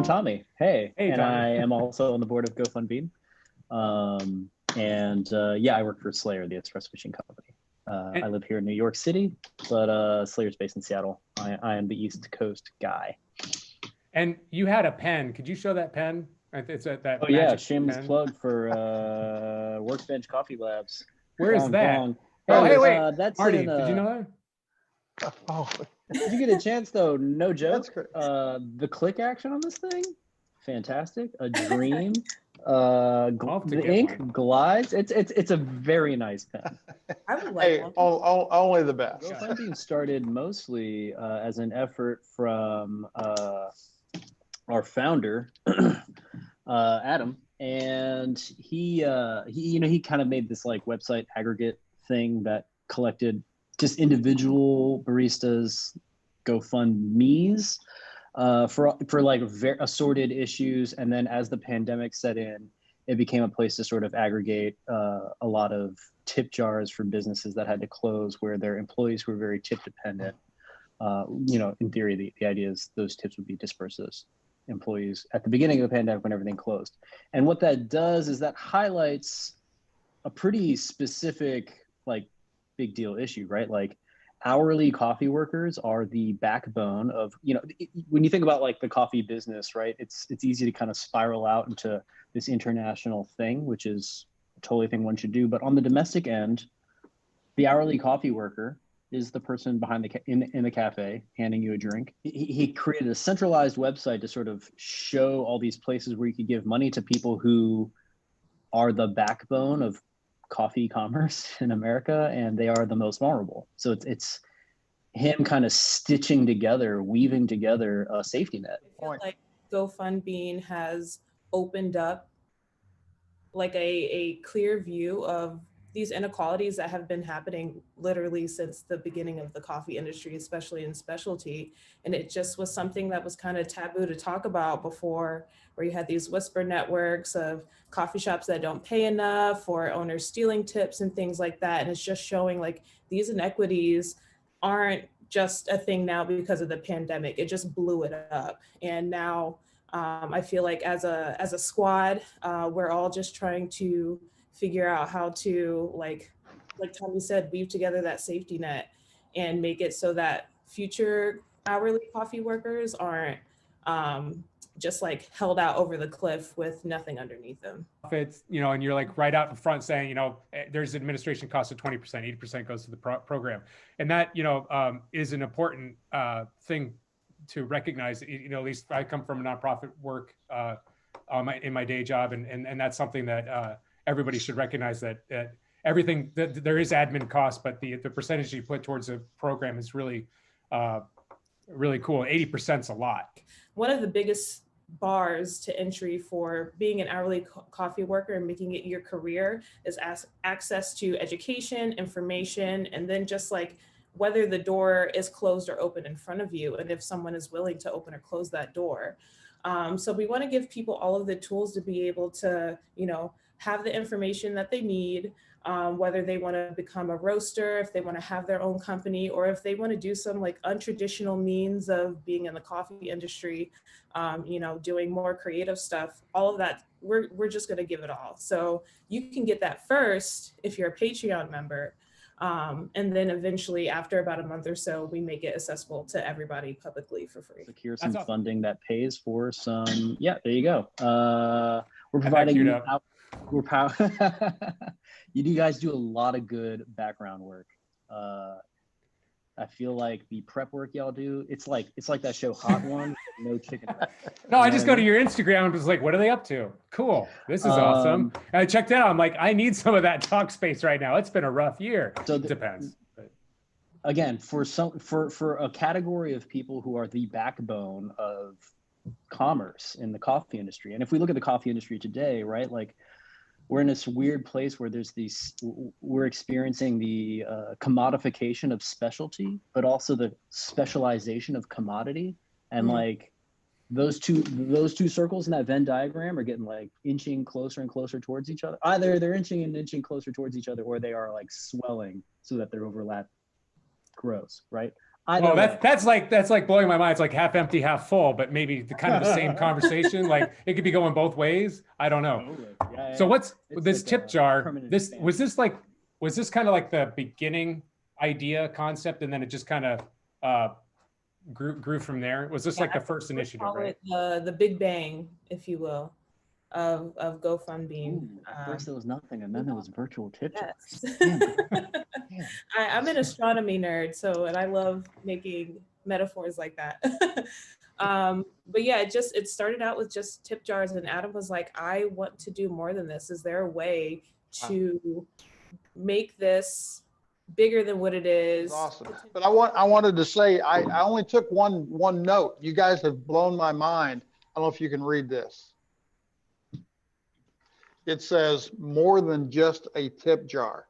Tommy. Hey, Hey, and Tommy. I am also on the board of GoFundMe. Yeah, I work for Slayer, the espresso machine company. I And, live here in New York City, but Slayer's based in Seattle. I am the East Coast guy. and you had a pen. Could you show that pen? It's Oh that yeah, magic shameless pen. plug for Workbench Coffee Labs. Where is Bong that? bong. Oh, Hey, hey, wait, that's Marty, in. did you know that? Oh, Did you get a chance though? No that's joke. great. The click action on this thing, fantastic. A dream. I'll have to The get ink one. glides. It's a very nice pen. I would like Hey, one. only the best. GoFundMe started mostly as an effort from our founder, Adam, and he kind of made this like website aggregate thing that collected just individual baristas GoFundMe's for like very assorted issues, and then as the pandemic set in, it became a place to sort of aggregate a lot of tip jars for businesses that had to close where their employees were very tip dependent. In theory, the idea is those tips would be dispersed to those employees at the beginning of the pandemic when everything closed. And what that does is that highlights a pretty specific, like, big deal issue, right? Like, hourly coffee workers are the backbone of, when you think about like the coffee business, right? It's easy to kind of spiral out into this international thing, which is a totally thing one should do. But on the domestic end, the hourly coffee worker is the person behind in the cafe handing you a drink. He created a centralized website to sort of show all these places where you could give money to people who are the backbone of coffee commerce in America, and they are the most vulnerable. So it's him kind of stitching together, weaving together a safety net. I feel like GoFundMe has opened up like a clear view of these inequalities that have been happening literally since the beginning of the coffee industry, especially in specialty. And it just was something that was kind of taboo to talk about before, where you had these whisper networks of coffee shops that don't pay enough or owners stealing tips and things like that. And it's just showing like these inequities aren't just a thing now because of the pandemic. It just blew it up. And now I feel like as a squad, we're all just trying to figure out how to, like Tommy said, weave together that safety net and make it so that future hourly coffee workers aren't just like held out over the cliff with nothing underneath them. It's, and you're like right out in front saying, there's administration costs of 20%, 80% goes to the program. And that, is an important thing to recognize. At least I come from nonprofit work in my day job, and that's something that everybody should recognize, that everything that there is admin costs, but the percentage you put towards a program is really really cool. 80% is a lot. One of the biggest bars to entry for being an hourly coffee worker and making it your career is access to education, information, and then just like whether the door is closed or open in front of you, and if someone is willing to open or close that door. So we want to give people all of the tools to be able to, have the information that they need, whether they want to become a roaster, if they want to have their own company, or if they want to do some like untraditional means of being in the coffee industry, doing more creative stuff. All of that, we're just going to give it all. So you can get that first if you're a Patreon member. And then eventually, after about a month or so, we make it accessible to everybody publicly for free. Secure some funding that pays for some. Yeah, there you go. We're providing. You guys do a lot of good background work. I feel like the prep work y'all do, it's like that show Hot Ones, no chicken. No, I just go to your Instagram and was like, what are they up to? Cool. This is awesome. And I checked it out. I'm like, I need some of that talk space right now. It's been a rough year. So it depends. But. Again, for a category of people who are the backbone of commerce in the coffee industry. And if we look at the coffee industry today, right, like we're in this weird place where we're experiencing the commodification of specialty, but also the specialization of commodity. And like those two circles in that Venn diagram are getting like inching closer and closer towards each other. Either they're inching closer towards each other, or they are like swelling so that their overlap grows, right? Either Well, way. that's like blowing my mind. It's like half empty, half full, but maybe the kind of the same conversation. Like it could be going both ways. I don't know. Totally. Yeah, So yeah. what's It's this like tip a jar? permanent This expansion. was this kind of like the beginning idea concept, and then it just kind of grew from there? Was this like the first Let's initiative, call right? it the Big Bang, if you will, of GoFundMe. Ooh, at first there was nothing, and then there was virtual tip jars. Yes. Damn, damn. I'm an astronomy nerd, and I love making metaphors like that. But yeah, it started out with just tip jars, and Adam was like, I want to do more than this. Is there a way to make this bigger than what it is? Awesome. But I wanted to say, I only took one note. You guys have blown my mind. I don't know if you can read this. It says more than just a tip jar.